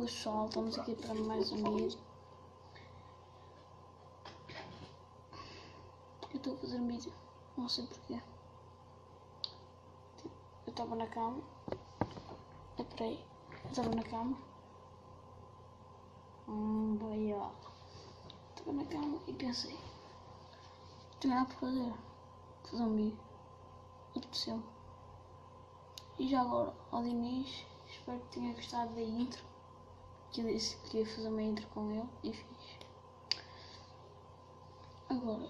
Pessoal, estamos aqui para mais um vídeo. Eu estou a fazer um vídeo, não sei porquê. Eu estava na cama. Peraí, eu estava na cama. Bem, ó. Estava na cama e pensei, não tenho nada para fazer. Vou fazer um vídeo. Apeteceu. E já agora, ao Diniz, espero que tenha gostado da intro. Que eu disse que ia fazer uma intro com ele e fiz. Agora,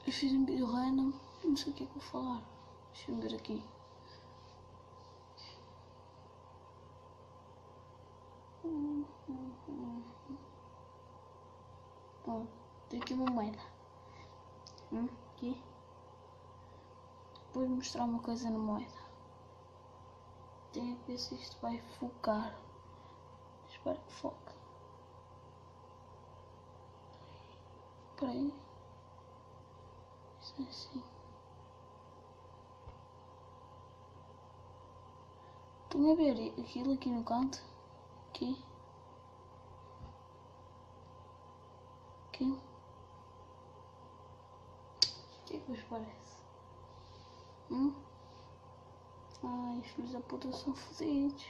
eu fiz um vídeo random, não sei o que é que vou falar. Deixa-me ver aqui. Ó, tem aqui uma moeda. Aqui. Vou mostrar uma coisa na moeda. Tenho que ver se isto vai focar. Espero que foque. Espera aí. Isso é assim. Estão a ver aquilo aqui no canto? Aqui. Aqui. O que é que vos parece? Ai, os filhos da puta são fodidos.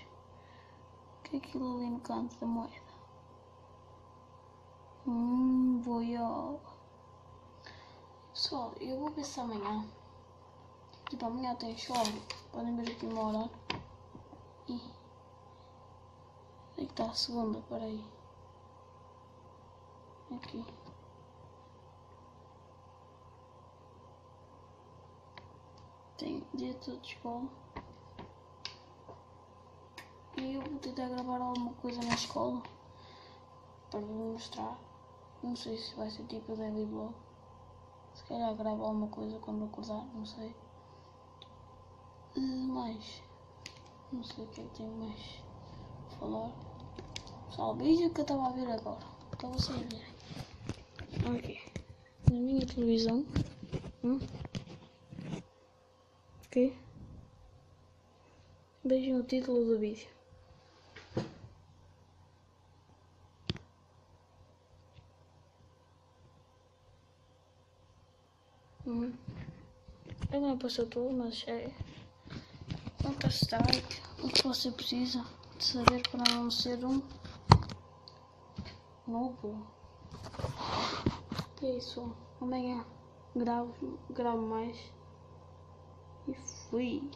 O que é aquilo ali no canto da moeda? Boiola. Pessoal, eu vou ver se amanhã. Tipo, amanhã tem escola. Podem ver aqui uma hora. E aí que está a segunda, peraí. Aqui. Tem dia todo de escola. E eu vou tentar gravar alguma coisa na escola para vos mostrar. Não sei se vai ser tipo daily vlog. Se calhar gravo alguma coisa quando acordar, não sei. Mas não sei o que é que tenho mais a falar. Só o vídeo que eu estava a ver agora. Para vocês verem. Ok. Na minha televisão. Ok. Vejam o título do vídeo. Eu não passou tudo, mas é Counter Strike. O que você precisa de saber para não ser um novo. É isso. Amanhã gravo mais. E fui.